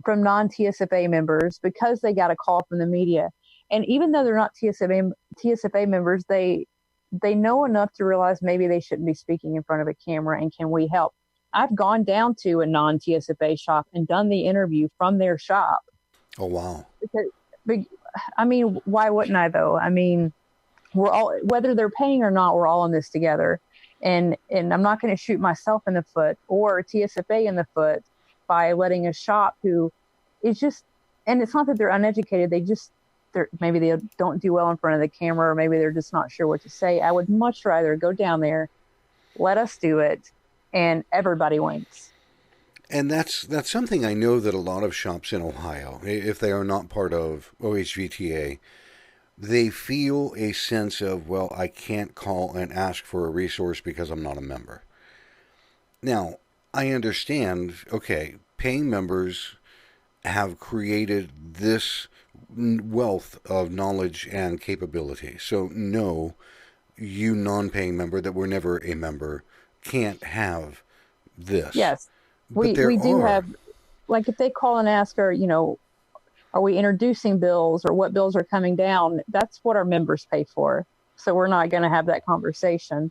from non-TSFA members because they got a call from the media. And even though they're not TSFA members, they know enough to realize maybe they shouldn't be speaking in front of a camera, and can we help? I've gone down to a non-TSFA shop and done the interview from their shop. Oh, wow. Because, I mean, why wouldn't I, though? I mean, we're all, whether they're paying or not, we're all in this together. And I'm not going to shoot myself in the foot or TSFA in the foot by letting a shop who is just, and it's not that they're uneducated, maybe they don't do well in front of the camera, or maybe they're just not sure what to say. I would much rather go down there, let us do it, and everybody wins. And that's something I know that a lot of shops in Ohio, if they are not part of OHVTA, they feel a sense of, well, I can't call and ask for a resource because I'm not a member. Now, I understand, okay, paying members have created this wealth of knowledge and capability. So no, you non-paying member that were never a member can't have this. Yes, we do have, like if they call and ask, or, you know, are we introducing bills or what bills are coming down? That's what our members pay for. So we're not going to have that conversation.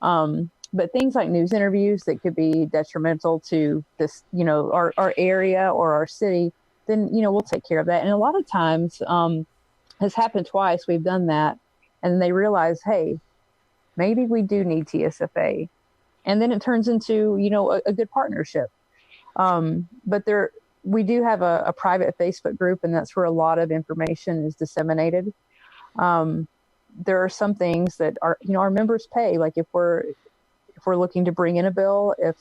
But things like news interviews that could be detrimental to this, you know, our area or our city, then, you know, we'll take care of that. And a lot of times, has happened twice. We've done that, and they realize, hey, maybe we do need TSFA. And then it turns into, you know, a good partnership. But we do have a private Facebook group, and that's where a lot of information is disseminated. There are some things that our members pay. Like if we're looking to bring in a bill, if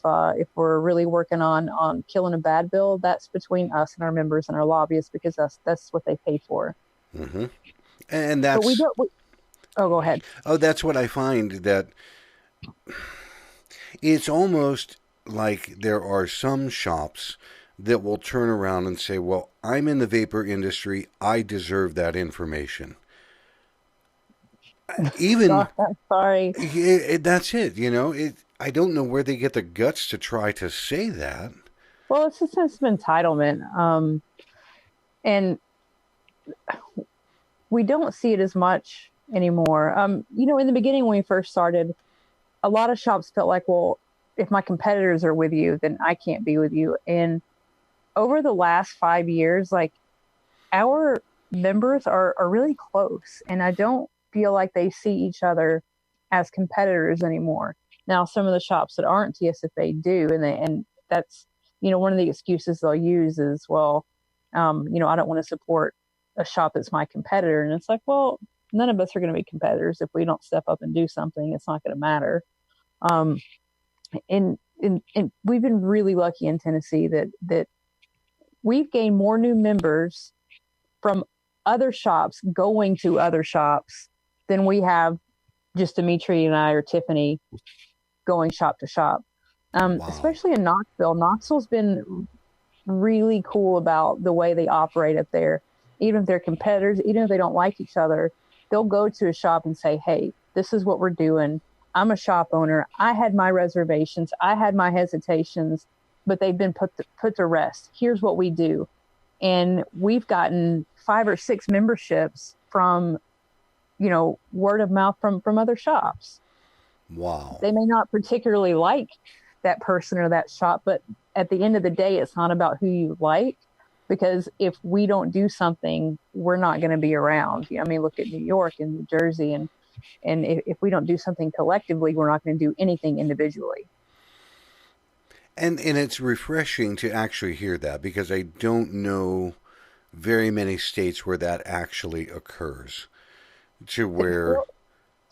we're really working on killing a bad bill, that's between us and our members and our lobbyists, because that's what they pay for. Mm-hmm. And that's. But we don't. Oh, go ahead. Oh, that's what I find, that it's almost like there are some shops that will turn around and say, well, I'm in the vapor industry, I deserve that information. Even sorry, that's it. I don't know where they get the guts to try to say that. Well, it's a sense of entitlement, and we don't see it as much anymore. In the beginning when we first started, a lot of shops felt like, well, if my competitors are with you, then I can't be with you. And over the last 5 years, like, our members are really close, and I don't feel like they see each other as competitors anymore. Now, some of the shops that aren't TSFA do, and that's, one of the excuses they'll use is, well, I don't want to support a shop that's my competitor. And it's like, well, none of us are going to be competitors. If we don't step up and do something, it's not going to matter. And we've been really lucky in Tennessee that we've gained more new members from other shops going to other shops than we have just Dimitri and I or Tiffany going shop to shop. Wow. Especially in Knoxville. Knoxville's been really cool about the way they operate up there. Even if they're competitors, even if they don't like each other, they'll go to a shop and say, hey, this is what we're doing. I'm a shop owner. I had my reservations. I had my hesitations, but they've been put to rest. Here's what we do. And we've gotten 5 or 6 memberships from, word of mouth from other shops. Wow. They may not particularly like that person or that shop, but at the end of the day, it's not about who you like, because if we don't do something, we're not going to be around. Look at New York and New Jersey, and if we don't do something collectively, we're not going to do anything individually. And it's refreshing to actually hear that, because I don't know very many states where that actually occurs. To where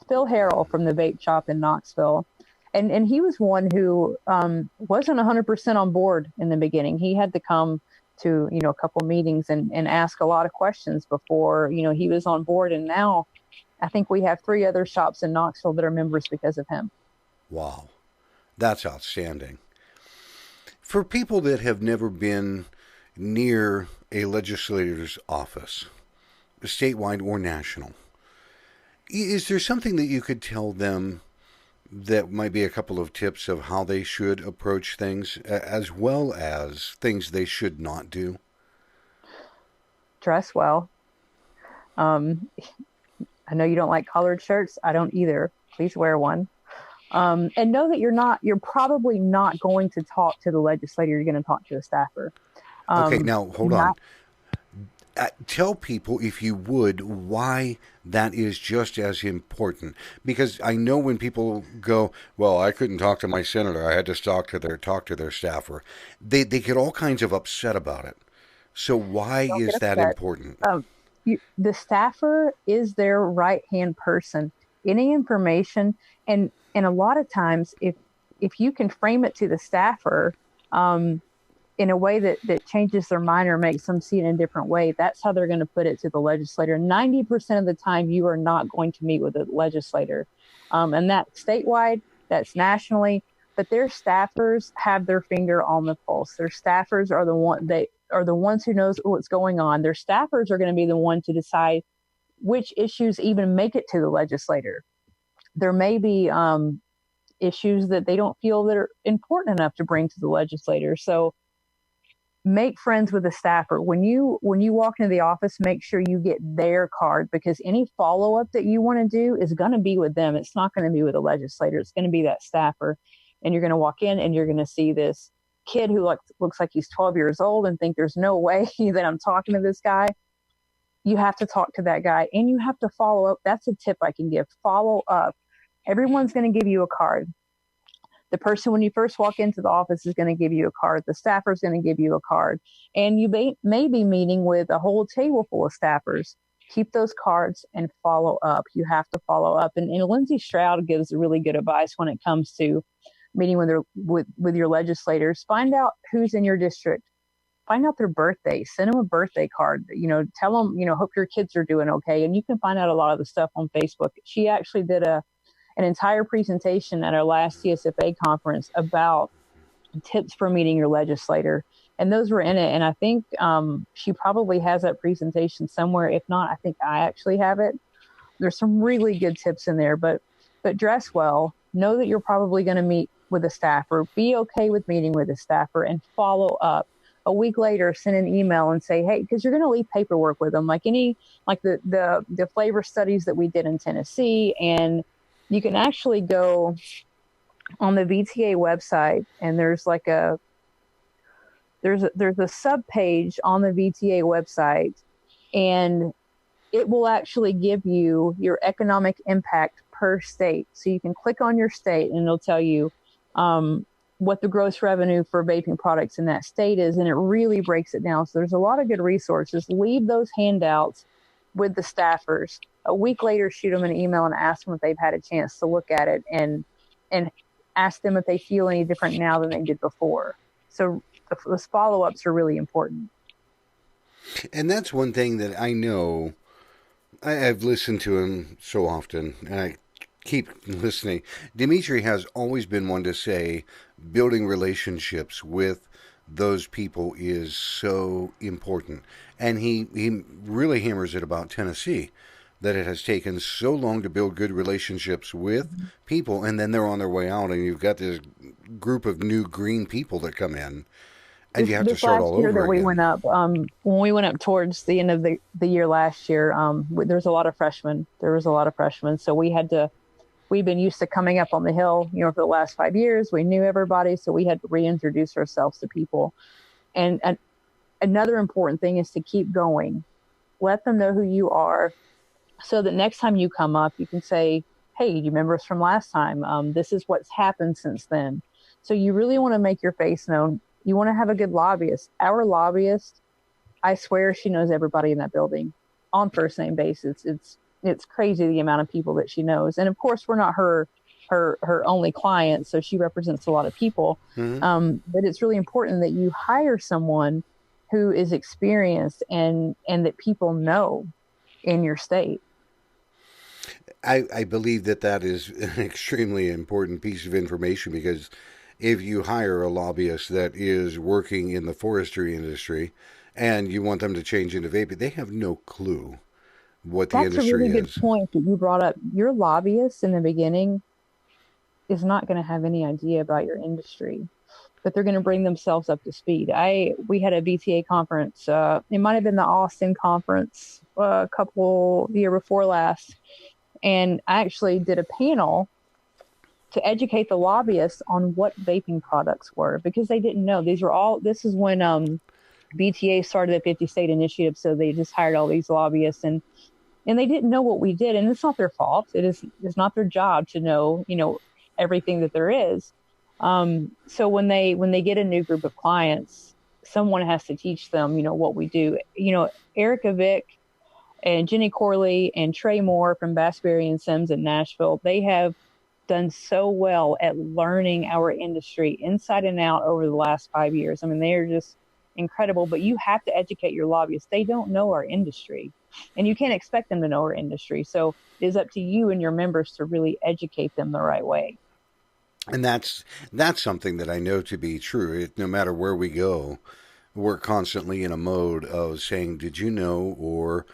Phil Harrell from the vape shop in Knoxville, and he was one who wasn't 100% on board in the beginning. He had to come to a couple meetings and ask a lot of questions before he was on board. And now I think we have 3 other shops in Knoxville that are members because of him. Wow, that's outstanding. For people that have never been near a legislator's office, statewide or national, is there something that you could tell them that might be a couple of tips of how they should approach things, as well as things they should not do? Dress well. I know you don't like collared shirts. I don't either. Please wear one. And know that you're probably not going to talk to the legislator. You're going to talk to a staffer. Okay, now hold on. Tell people, if you would, why that is just as important. Because I know when people go, well, I couldn't talk to my senator, I had to talk to their staffer, they get all kinds of upset about it. So why is that important? The staffer is their right-hand person. Any information, and a lot of times, if you can frame it to the staffer in a way that changes their mind or makes them see it in a different way, that's how they're going to put it to the legislator. 90% of the time, you are not going to meet with a legislator. And that's statewide, that's nationally, but their staffers have their finger on the pulse. Their staffers are the ones who knows what's going on. Their staffers are going to be the one to decide which issues even make it to the legislator. There may be issues that they don't feel that are important enough to bring to the legislator. So make friends with the staffer. When you walk into the office, make sure you get their card, because any follow-up that you want to do is going to be with them. It's not going to be with a legislator. It's going to be that staffer. And you're going to walk in and you're going to see this kid who looks like he's 12 years old and think there's no way that I'm talking to this guy. You have to talk to that guy, and you have to follow up. That's a tip I can give. Follow up. Everyone's going to give you a card. The person, when you first walk into the office, is going to give you a card. The staffer is going to give you a card. And you may be meeting with a whole table full of staffers. keep those cards and follow up. You have to follow up. And Lindsay Stroud gives really good advice when it comes to meeting with your legislators. Find out who's in your district. Find out their birthday. Send them a birthday card. Tell them, hope your kids are doing okay. And you can find out a lot of the stuff on Facebook. She actually did an entire presentation at our last TSFA conference about tips for meeting your legislator. And those were in it. And I think she probably has that presentation somewhere. If not, I think I actually have it. There's some really good tips in there, but dress well. Know that you're probably going to meet with a staffer. Be okay with meeting with a staffer and follow up. A week later, send an email and say, hey, because you're going to leave paperwork with them, like the flavor studies that we did in Tennessee. And you can actually go on the VTA website, and there's a sub page on the VTA website, and it will actually give you your economic impact per state. So you can click on your state, and it'll tell you what the gross revenue for vaping products in that state is, and it really breaks it down. So there's a lot of good resources. Leave those handouts with the staffers. A week later, shoot them an email and ask them if they've had a chance to look at it, and ask them if they feel any different now than they did before. So those follow-ups are really important. And that's one thing that I know. I've listened to him so often, and I keep listening. Dimitri has always been one to say building relationships with those people is so important. And he really hammers it about Tennessee, that it has taken so long to build good relationships with people, and then they're on their way out, and you've got this group of new green people that come in, and you have to start all over again. We went up, when we went up towards the end of the year last year, there was a lot of freshmen. So we'd been used to coming up on the hill, for the last 5 years. We knew everybody, so we had to reintroduce ourselves to people. And another important thing is to keep going. Let them know who you are, so that next time you come up, you can say, hey, you remember us from last time? This is what's happened since then. So you really want to make your face known. You want to have a good lobbyist. Our lobbyist, I swear she knows everybody in that building on first name basis. It's crazy the amount of people that she knows. And of course, we're not her only client, so she represents a lot of people. Mm-hmm. But it's really important that you hire someone who is experienced and that people know in your state. I believe that is an extremely important piece of information, because if you hire a lobbyist that is working in the forestry industry and you want them to change into vaping, they have no clue what the industry is. That's a really good point that you brought up. Your lobbyist in the beginning is not going to have any idea about your industry, but they're going to bring themselves up to speed. We had a VTA conference. It might have been the Austin conference the year before last. And I actually did a panel to educate the lobbyists on what vaping products were, because they didn't know. This is when VTA started a 50-state initiative, so they just hired all these lobbyists, and they didn't know what we did, and it's not their fault. It's not their job to know, everything that there is. So when they get a new group of clients, someone has to teach them, what we do. Erica Vick and Jenny Corley and Trey Moore from Bassberry and Sims in Nashville, they have done so well at learning our industry inside and out over the last 5 years. I mean, they are just incredible, but you have to educate your lobbyists. They don't know our industry, and you can't expect them to know our industry. So it is up to you and your members to really educate them the right way. And that's something that I know to be true. No matter where we go, we're constantly in a mode of saying, did you know, or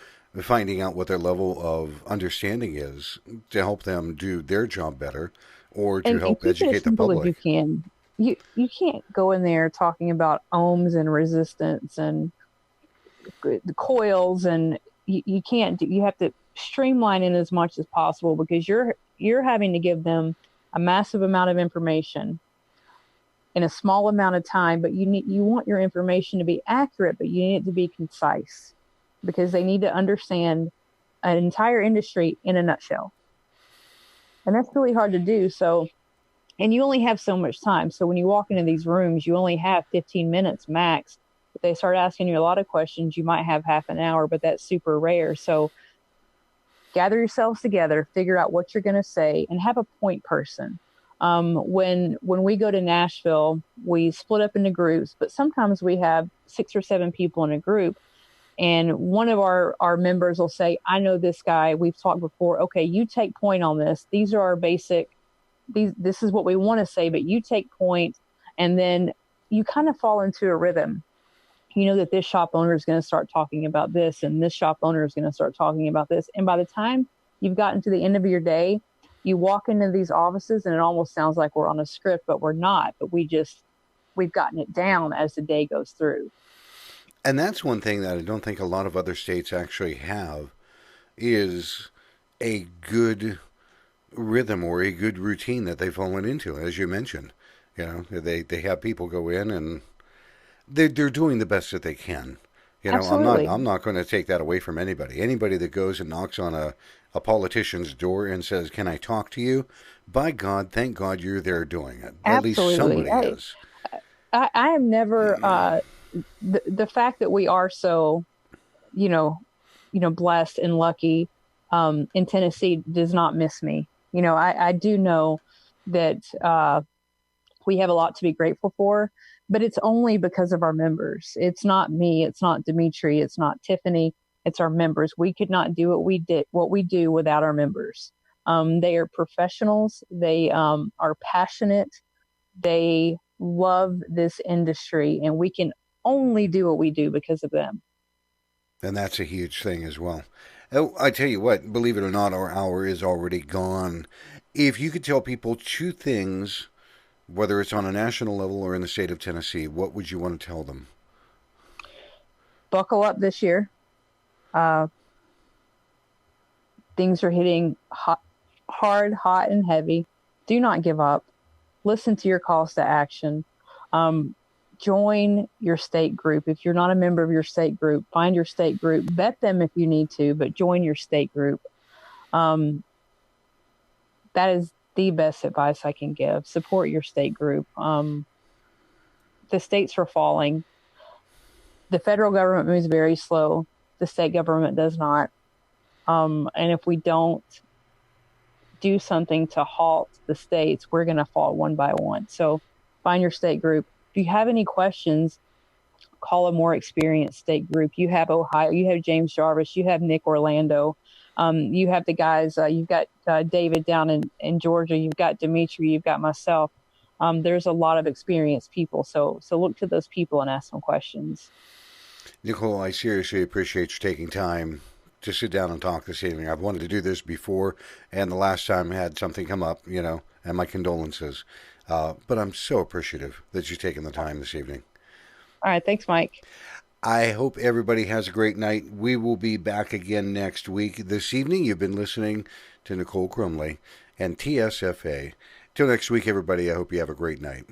finding out what their level of understanding is to help them do their job better, or to help educate the public. You can't go in there talking about ohms and resistance and the coils, and you can't. You have to streamline it as much as possible, because you're having to give them a massive amount of information in a small amount of time. But you want your information to be accurate, but you need it to be concise, because they need to understand an entire industry in a nutshell. And that's really hard to do. So, and you only have so much time. So when you walk into these rooms, you only have 15 minutes max. If they start asking you a lot of questions, you might have half an hour, but that's super rare. So gather yourselves together, figure out what you're going to say, and have a point person. When we go to Nashville, we split up into groups, but sometimes we have 6 or 7 people in a group. And one of our members will say, I know this guy, we've talked before. Okay, you take point on this. These are our basic, this is what we want to say, but you take point. And then you kind of fall into a rhythm. You know that this shop owner is going to start talking about this, and this shop owner is going to start talking about this. And by the time you've gotten to the end of your day, you walk into these offices and it almost sounds like we're on a script, but we're not. But we've gotten it down as the day goes through. And that's one thing that I don't think a lot of other states actually have, is a good rhythm or a good routine that they've fallen into, as you mentioned. You know, they have people go in and they're doing the best that they can. You know, Absolutely. I'm not going to take that away from anybody. Anybody that goes and knocks on a politician's door and says, "Can I talk to you?" By God, thank God you're there doing it. At least somebody is. I am never the fact that we are so, blessed and lucky in Tennessee does not miss me. You know, I do know that we have a lot to be grateful for, but it's only because of our members. It's not me. It's not Dimitri. It's not Tiffany. It's our members. We could not do what we do without our members. They are professionals. They are passionate. They love this industry, and we can only do what we do because of them. And that's a huge thing as well. Oh, I tell you what, believe it or not, our hour is already gone. If you could tell people 2 things, whether it's on a national level or in the state of Tennessee, what would you want to tell them? Buckle up this year. Things are hitting hard, hot, and heavy. Do not give up. Listen to your calls to action. Join your state group. If you're not a member of your state group, find your state group. Vet them if you need to, but join your state group. That is the best advice I can give. Support your state group. The states are falling. The federal government moves very slow. The state government does not. And if we don't do something to halt the states, we're going to fall one by one. So find your state group. If you have any questions, call a more experienced state group. You have Ohio, you have James Jarvis, you have Nick Orlando, you have the guys, you've got David down in Georgia, you've got Dimitri, you've got myself. There's a lot of experienced people. So look to those people and ask them questions. Nicole, I seriously appreciate you taking time to sit down and talk this evening. I've wanted to do this before, and the last time I had something come up, and my condolences. But I'm so appreciative that you've taken the time this evening. All right. Thanks, Mike. I hope everybody has a great night. We will be back again next week. This evening, you've been listening to Nicole Crumley and TSFA. Till next week, everybody, I hope you have a great night.